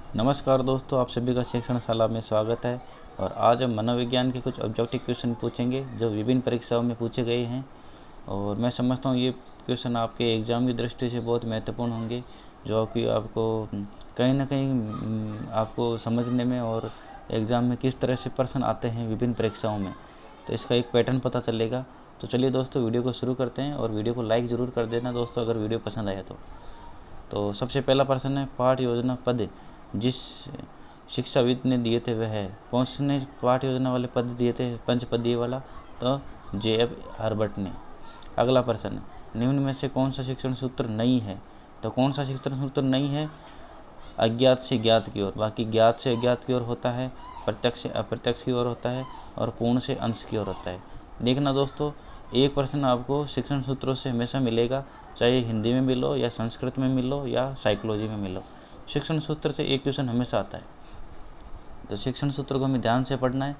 नमस्कार दोस्तों, आप सभी का शिक्षणशाला में स्वागत है। और आज हम मनोविज्ञान के कुछ ऑब्जेक्टिव क्वेश्चन पूछेंगे जो विभिन्न परीक्षाओं में पूछे गए हैं। और मैं समझता हूँ ये क्वेश्चन आपके एग्ज़ाम की दृष्टि से बहुत महत्वपूर्ण होंगे, जो कि आपको कहीं ना कहीं आपको समझने में और एग्ज़ाम में किस तरह से प्रश्न आते हैं विभिन्न परीक्षाओं में, तो इसका एक पैटर्न पता चलेगा। तो चलिए दोस्तों, वीडियो को शुरू करते हैं और वीडियो को लाइक ज़रूर कर देना दोस्तों, अगर वीडियो पसंद आया तो सबसे पहला प्रश्न है, पाठ योजना पद जिस शिक्षाविद ने दिए थे वह है। कौन ने पाठ योजना वाले पद दिए थे, पंचपदीय वाला? तो J.F. हर्बर्ट ने। अगला प्रश्न, निम्न में से कौन सा शिक्षण सूत्र नहीं है? तो कौन सा शिक्षण सूत्र नहीं है? अज्ञात से ज्ञात की ओर। बाकी ज्ञात से अज्ञात की ओर होता है, प्रत्यक्ष से अप्रत्यक्ष की ओर होता है, और पूर्ण से अंश की ओर होता है। देखना दोस्तों, एक प्रश्न आपको शिक्षण सूत्रों से हमेशा मिलेगा, चाहे हिंदी में मिलो या संस्कृत में मिलो या साइकोलॉजी में मिलो। शिक्षण सूत्र से एक क्वेश्चन हमेशा आता है, तो शिक्षण सूत्र को हमें ध्यान से पढ़ना है।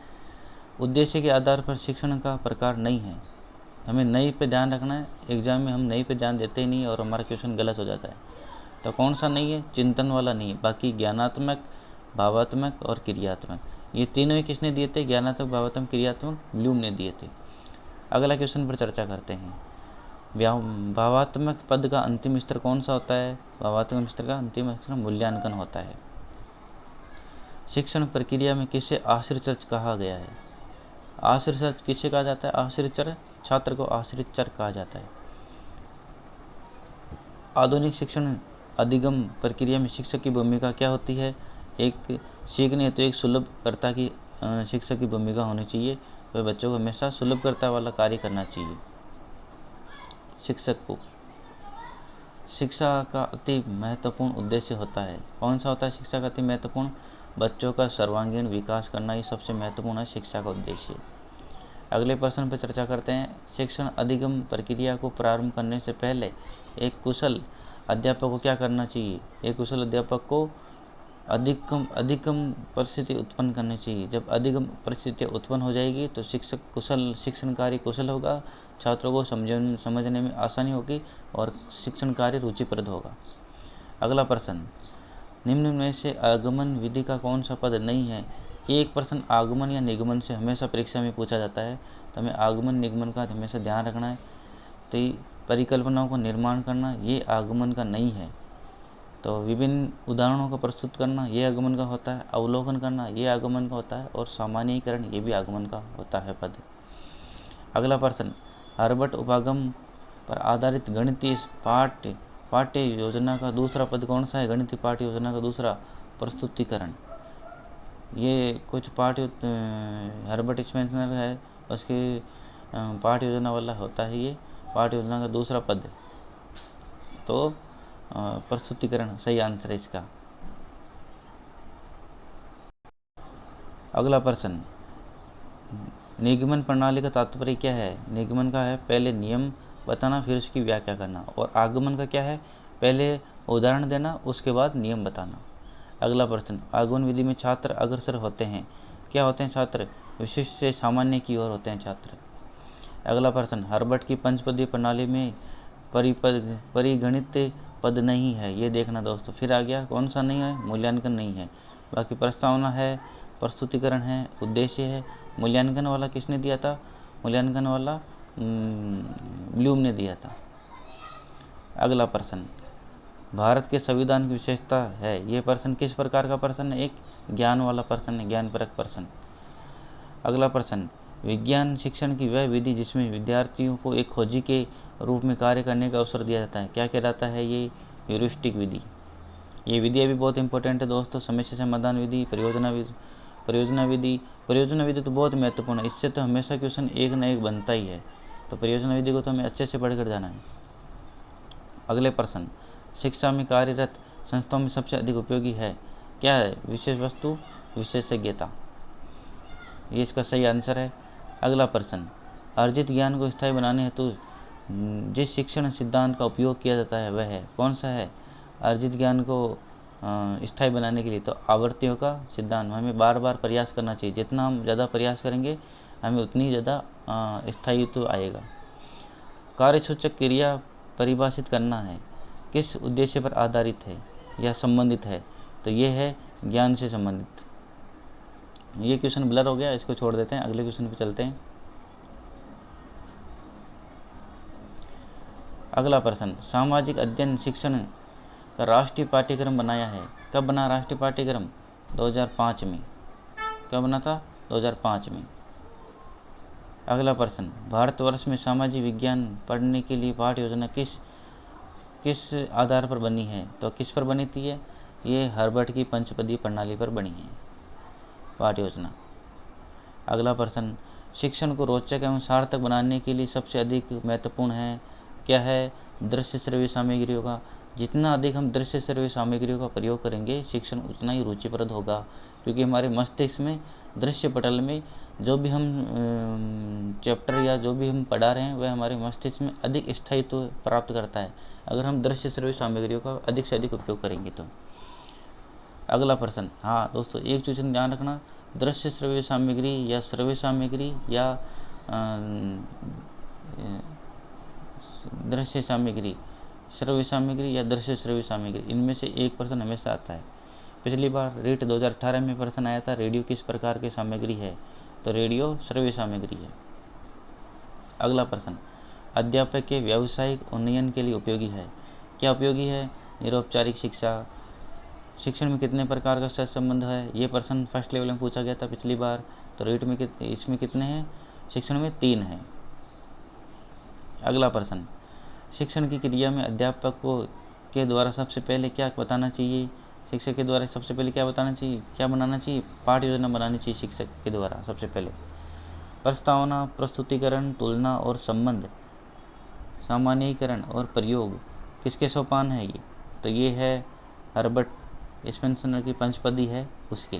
उद्देश्य के आधार पर शिक्षण का प्रकार नहीं है, हमें नई पे ध्यान रखना है। एग्जाम में हम नई पे ध्यान देते ही नहीं और हमारा क्वेश्चन गलत हो जाता है। तो कौन सा नहीं है? चिंतन वाला नहीं है। बाकी ज्ञानात्मक, भावात्मक और क्रियात्मक, ये तीनों ही किसने दिए थे? ज्ञानात्मक, भावात्मक, क्रियात्मक ब्लूम ने दिए थे। अगला क्वेश्चन पर चर्चा करते हैं। भावात्मक पद का अंतिम स्तर कौन सा होता है? भावात्मक स्तर का अंतिम स्तर मूल्यांकन होता है। शिक्षण प्रक्रिया में किसे आश्रित कहा गया है? आश्रित किसे कहा जाता है? आश्रित छात्र को आश्रित कहा जाता है। आधुनिक शिक्षण अधिगम प्रक्रिया में शिक्षक की भूमिका क्या होती है? एक सीखने हेतु एक सुलभकर्ता की शिक्षक की भूमिका होनी चाहिए। वह बच्चों को हमेशा सुलभकर्ता वाला कार्य करना चाहिए। शिक्षक को शिक्षा का अति महत्वपूर्ण उद्देश्य होता है। कौन सा होता है शिक्षा का अति महत्वपूर्ण? बच्चों का सर्वांगीण विकास करना, ये सबसे महत्वपूर्ण है शिक्षा का उद्देश्य। अगले प्रश्न पर चर्चा करते हैं। शिक्षण अधिगम प्रक्रिया को प्रारंभ करने से पहले एक कुशल अध्यापक को क्या करना चाहिए? एक कुशल अध्यापक को अधिकम परिस्थिति उत्पन्न करनी चाहिए। जब अधिगम परिस्थिति उत्पन्न हो जाएगी तो शिक्षक कुशल, शिक्षण कार्य कुशल होगा, छात्रों को समझने में आसानी होगी और शिक्षण कार्य रुचिप्रद होगा। अगला प्रश्न, निम्न में से आगमन विधि का कौन सा पद नहीं है? एक प्रश्न आगमन या निगमन से हमेशा परीक्षा में पूछा जाता है, तो हमें आगमन निगमन का हमेशा ध्यान रखना है। तो परिकल्पनाओं का निर्माण करना, ये आगमन का नहीं है। तो विभिन्न उदाहरणों का प्रस्तुत करना, ये आगमन का होता है। अवलोकन करना, ये आगमन का होता है। और सामान्यीकरण, ये भी आगमन का होता है पद। अगला प्रश्न, हर्बर्ट उपागम पर आधारित गणितीय पाठ्य योजना का दूसरा पद कौन सा है? गणितीय पाठ्य योजना का दूसरा प्रस्तुतिकरण। ये कुछ हर्बर्ट स्पेंसर है, उसके पाठ्य योजना वाला होता है ये पाठ्य योजना का दूसरा पद। तो प्रस्तुतिकरण सही आंसर है इसका। अगला प्रश्न, निगमन प्रणाली का तात्पर्य क्या है? निगमन का है पहले नियम बताना, फिर उसकी व्याख्या करना। और आगमन का क्या है? पहले उदाहरण देना, उसके बाद नियम बताना। अगला प्रश्न, आगमन विधि में छात्र अग्रसर होते हैं। क्या होते हैं छात्र? विशिष्ट से सामान्य की ओर होते हैं छात्र। अगला प्रश्न, हर्बर्ट की पंचपदीय प्रणाली में परिगणित पद नहीं है। ये देखना दोस्तों, फिर आ गया कौन सा नहीं है? मूल्यांकन नहीं है। बाकी प्रस्तावना है, प्रस्तुतिकरण है, उद्देश्य है। मूल्यांकन वाला किसने दिया था? मूल्यांकन वाला ब्लूम ने दिया था। अगला प्रश्न, भारत के संविधान की विशेषता है। ये प्रश्न किस प्रकार का प्रश्न है? एक ज्ञान वाला प्रश्न है, ज्ञानपरक प्रश्न। अगला प्रश्न, विज्ञान शिक्षण की वह विधि जिसमें विद्यार्थियों को एक खोजी के रूप में कार्य करने का अवसर दिया जाता है। क्या कहलाता है? ये ह्यूरिस्टिक विधि। ये विधि भी बहुत इंपॉर्टेंट है दोस्तों। समस्या समाधान विधि, परियोजना विधि तो बहुत महत्वपूर्ण है। इससे तो हमेशा क्वेश्चन एक न एक बनता ही है। तो परियोजना विधि को तो हमें अच्छे से पढ़कर जाना है। अगले प्रश्न, शिक्षा में कार्यरत संस्थाओं में सबसे अधिक उपयोगी है। क्या है? विशेष वस्तु, विशेषज्ञता। ये इसका सही आंसर है। अगला प्रश्न, अर्जित ज्ञान को स्थायी बनाने हेतु जिस शिक्षण सिद्धांत का उपयोग किया जाता है वह है। कौन सा है? अर्जित ज्ञान को स्थायी बनाने के लिए तो आवृत्तियों का सिद्धांत। हमें बार बार प्रयास करना चाहिए। जितना हम ज़्यादा प्रयास करेंगे हमें उतनी ज़्यादा स्थायित्व आएगा। कार्यसूचक क्रिया परिभाषित करना है, किस उद्देश्य पर आधारित है या संबंधित है? तो ये है ज्ञान से संबंधित। ये क्वेश्चन ब्लर हो गया, इसको छोड़ देते हैं, अगले क्वेश्चन पे चलते हैं। अगला प्रश्न, सामाजिक अध्ययन शिक्षण का राष्ट्रीय पाठ्यक्रम बनाया है। कब बना राष्ट्रीय पाठ्यक्रम? 2005 में। कब बना था? 2005 में। अगला प्रश्न, भारतवर्ष में सामाजिक विज्ञान पढ़ने के लिए पाठ्य योजना किस आधार पर बनी है? तो किस पर बनी थी ये हर्बर्ट की पंचपदी प्रणाली पर बनी है पाठ्य योजना। अगला प्रश्न, शिक्षण को रोचक एवं सार्थक बनाने के लिए सबसे अधिक महत्वपूर्ण है क्या है? दृश्य श्रव्य सामग्रियों का। जितना अधिक हम दृश्य श्रव्य सामग्रियों का प्रयोग करेंगे शिक्षण उतना ही रुचिप्रद होगा, क्योंकि हमारे मस्तिष्क में दृश्य पटल में जो भी हम चैप्टर या जो भी हम पढ़ा रहे हैं वह हमारे मस्तिष्क में अधिक स्थायित्व प्राप्त करता है अगर हम दृश्य श्रव्य सामग्रियों का अधिक से अधिक उपयोग करेंगे तो। अगला प्रश्न, हाँ दोस्तों एक चीज़ ध्यान रखना, दृश्य श्रव्य सामग्री या श्रव्य सामग्री या दृश्य सामग्री, श्रव्य सामग्री या दृश्य श्रव्य सामग्री, इनमें से एक प्रश्न हमेशा आता है। पिछली बार रीट 2018 में प्रश्न आया था, रेडियो किस प्रकार की सामग्री है? तो रेडियो श्रव्य सामग्री है। अगला प्रश्न, अध्यापक के व्यावसायिक उन्नयन के लिए उपयोगी है। क्या उपयोगी है? निरौपचारिक शिक्षा। शिक्षण में कितने प्रकार का सहसंबंध है? ये प्रश्न फर्स्ट लेवल में पूछा गया था पिछली बार। तो रीट में इसमें कितने हैं? शिक्षण में 3 हैं। अगला प्रश्न, शिक्षण की क्रिया में अध्यापक के द्वारा सबसे पहले क्या बताना चाहिए? शिक्षक के द्वारा सबसे पहले क्या बताना चाहिए, क्या बनाना चाहिए? पाठ्य योजना बनानी चाहिए शिक्षक के द्वारा सबसे पहले। प्रस्तावना, प्रस्तुतिकरण, तुलना और संबंध, सामान्यीकरण और प्रयोग किसके सोपान है ये? तो ये है हर्बर्ट स्पेंसर की पंचपदी है उसके।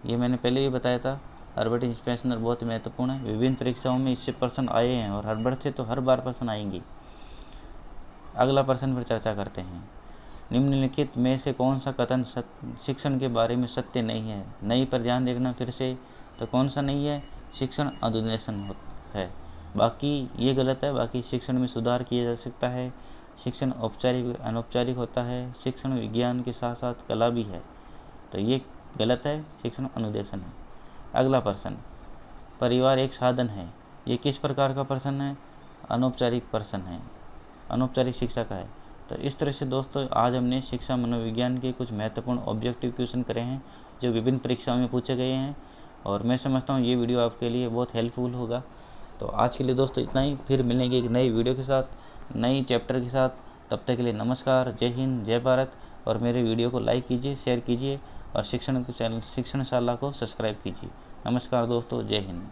ये मैंने पहले ही बताया था, हर्बर्ट स्पेंसर बहुत महत्वपूर्ण है। विभिन्न परीक्षाओं में इससे प्रश्न आए हैं और हर्बर्ट से तो हर बार प्रश्न आएंगे। अगला प्रश्न पर चर्चा करते हैं। निम्नलिखित में से कौन सा कथन शिक्षण के बारे में सत्य नहीं है? नहीं पर ध्यान देखना फिर से। तो कौन सा नहीं है? शिक्षण अनुदेशन है, बाकी ये गलत है। बाकी शिक्षण में सुधार किया जा सकता है, शिक्षण औपचारिक अनौपचारिक होता है, शिक्षण विज्ञान के साथ साथ कला भी है, तो ये गलत है, शिक्षण अनुदेशन है। अगला प्रश्न, परिवार एक साधन है, ये किस प्रकार का प्रश्न है? अनौपचारिक प्रश्न है, अनौपचारिक शिक्षा का है। तो इस तरह से दोस्तों आज हमने शिक्षा मनोविज्ञान के कुछ महत्वपूर्ण ऑब्जेक्टिव क्वेश्चन करे हैं जो विभिन्न परीक्षाओं में पूछे गए हैं, और मैं समझता हूँ ये वीडियो आपके लिए बहुत हेल्पफुल होगा। तो आज के लिए दोस्तों इतना ही, फिर मिलेंगे एक नई वीडियो के साथ, नई चैप्टर के साथ। तब तक के लिए नमस्कार, जय हिंद, जय भारत। और मेरे वीडियो को लाइक कीजिए, शेयर कीजिए और शिक्षण चैनल शिक्षणशाला को सब्सक्राइब कीजिए। नमस्कार दोस्तों, जय हिंद।